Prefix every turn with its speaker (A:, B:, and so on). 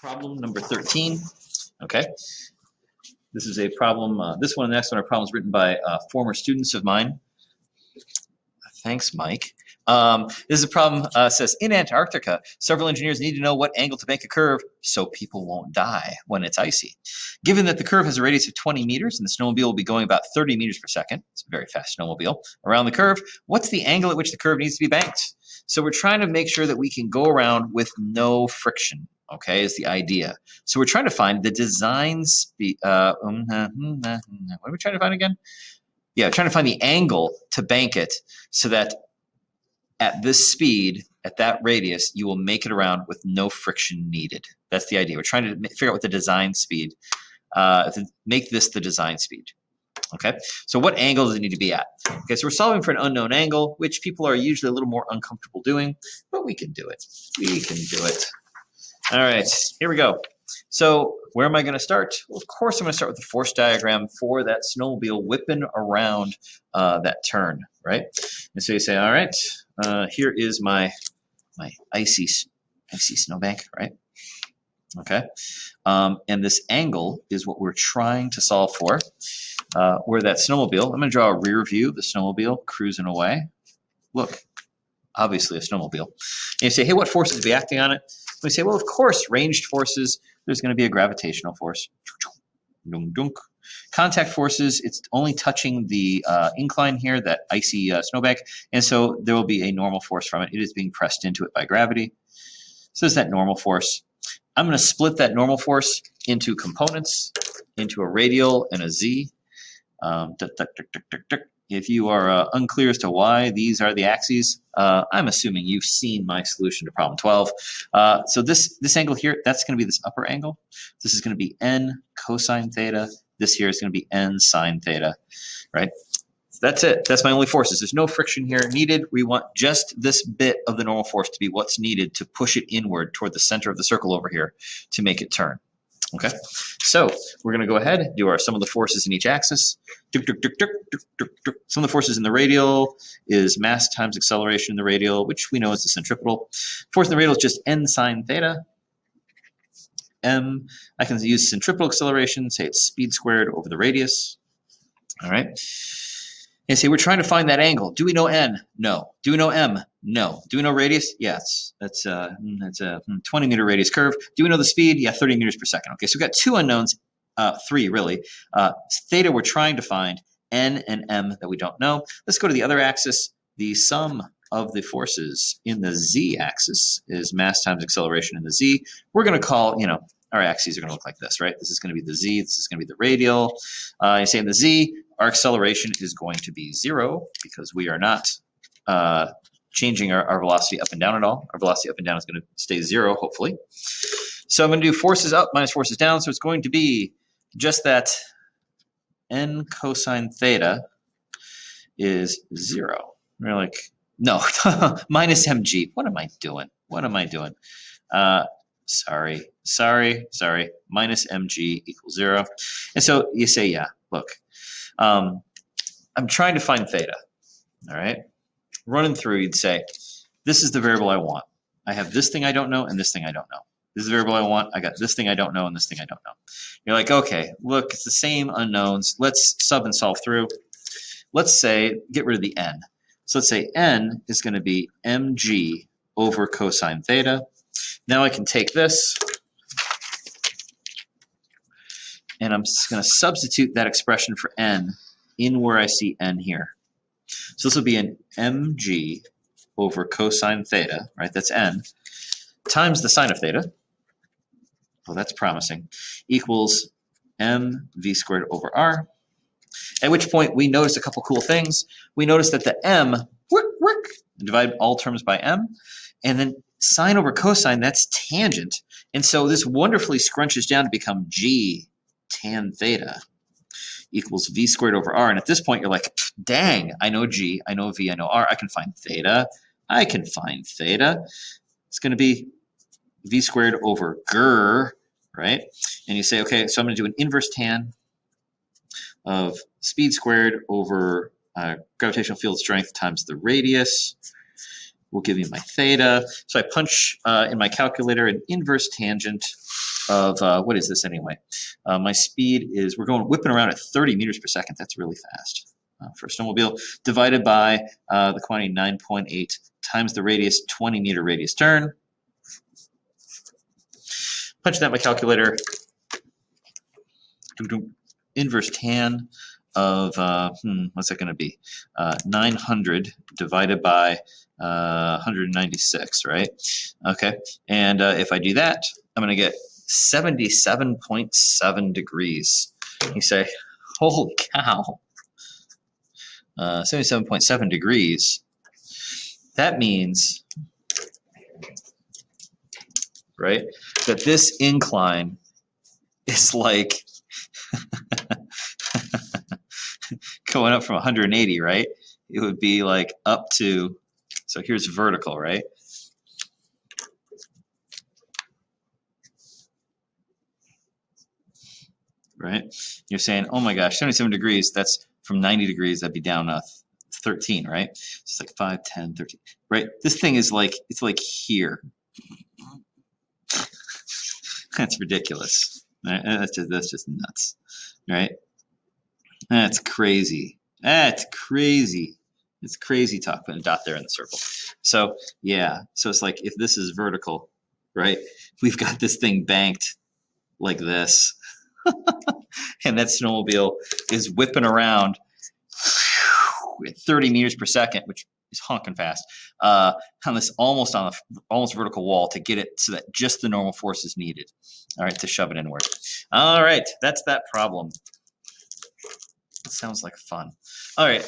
A: Problem number 13. Okay. This is a problem. This one and the next one are problems written by former students of mine. Thanks, Mike. This is a problem says, in Antarctica, several engineers need to know what angle to make a curve so people won't die when it's icy. Given that the curve has a radius of 20 meters and the snowmobile will be going about 30 meters per second, it's a very fast snowmobile, around the curve, what's the angle at which the curve needs to be banked? So we're trying to make sure that we can go around with no friction, okay, is the idea. So we're trying to find the design speed. What are we trying to find again? Yeah, trying to find the angle to bank it so that at this speed, at that radius, you will make it around with no friction needed. That's the idea. We're trying to figure out what the design speed, to make this the design speed. Okay, so what angle does it need to be at? Okay, so we're solving for an unknown angle, which people are usually a little more uncomfortable doing, but we can do it. We can do it. All right, here we go. So where am I going to start? Well, of course, I'm going to start with the force diagram for that snowmobile whipping around that turn, right? And so you say, all right, here is my icy snowbank, right? Okay, and this angle is what we're trying to solve for. Where that snowmobile, I'm going to draw a rear view of the snowmobile cruising away. Look, obviously a snowmobile. And you say, hey, what forces would be acting on it? We say, well, of course, ranged forces, there's going to be a gravitational force. Contact forces, it's only touching the incline here, that icy snowbank, and so there will be a normal force from it. It is being pressed into it by gravity. So there's that normal force. I'm going to split that normal force into components, into a radial and a z. If you are unclear as to why these are the axes, I'm assuming you've seen my solution to problem 12. So this angle here, that's going to be this upper angle. This is going to be n cosine theta. This here is going to be n sine theta, right? So that's it. That's my only forces. There's no friction here needed. We want just this bit of the normal force to be what's needed to push it inward toward the center of the circle over here to make it turn. Okay, so we're going to go ahead and do our sum of the forces in each axis. Sum of the forces in the radial is mass times acceleration in the radial, which we know is the centripetal. Force in the radial is just n sine theta. M, I can use centripetal acceleration, say it's speed squared over the radius. All right. And say we're trying to find that angle. Do we know n? No. Do we know m? No. Do we know radius? Yes. That's a 20-meter radius curve. Do we know the speed? Yeah, 30 meters per second. Okay, so we've got two unknowns, three really. Theta we're trying to find, n and m that we don't know. Let's go to the other axis. The sum of the forces in the z-axis is mass times acceleration in the z. We're going to call, our axes are going to look like this, right? This is going to be the z. This is going to be the radial. You say in the z, our acceleration is going to be 0 because we are not changing our velocity up and down at all. Our velocity up and down is going to stay 0, hopefully. So I'm going to do forces up minus forces down. So it's going to be just that n cosine theta is 0. We're like, no, minus mg. What am I doing? What am I doing? Sorry. Minus mg equals 0. And so you say, yeah, look, I'm trying to find theta, all right? Running through, you'd say, this is the variable I want. I have this thing I don't know and this thing I don't know. This is the variable I want. I got this thing I don't know and this thing I don't know. You're like, okay, look, it's the same unknowns. Let's sub and solve through. Let's say, get rid of the n. So let's say n is going to be mg over cosine theta. Now I can take this, and I'm just going to substitute that expression for n in where I see n here. So this will be an mg over cosine theta, right? That's n, times the sine of theta. Well, that's promising. Equals mv squared over r. At which point we notice a couple cool things. We notice that the m, divide all terms by m, and then sine over cosine, that's tangent. And so this wonderfully scrunches down to become g tan theta equals v squared over r. And at this point, you're like, dang, I know g, I know v, I know r. I can find theta. I can find theta. It's going to be v squared over grr, right? And you say, okay, so I'm going to do an inverse tan of speed squared over gravitational field strength times the radius will give me my theta. So I punch in my calculator an inverse tangent of, what is this anyway? My speed is, we're going whipping around at 30 meters per second. That's really fast for a snowmobile, divided by the quantity 9.8 times the radius, 20 meter radius turn. Punch that in my calculator. Inverse tan of, what's that going to be? 900 divided by 196, right? Okay, and if I do that, I'm going to get 77.7 degrees. You say, holy cow, 77.7 degrees. That means, right, that this incline is like going up from 180, right? It would be like up to, so here's vertical, right? Right? You're saying, oh my gosh, 77 degrees, that's from 90 degrees, that'd be down 13, right? It's like 5, 10, 13, right? This thing is like, it's like here. That's ridiculous. Right? That's just nuts, right? That's crazy. That's crazy. It's crazy talk, putting a dot there in the circle. So yeah, so it's like if this is vertical, right? We've got this thing banked like this. And that snowmobile is whipping around at 30 meters per second, which is honking fast, on this almost vertical wall to get it so that just the normal force is needed. All right, to shove it inward. All right, that's that problem. It sounds like fun. All right,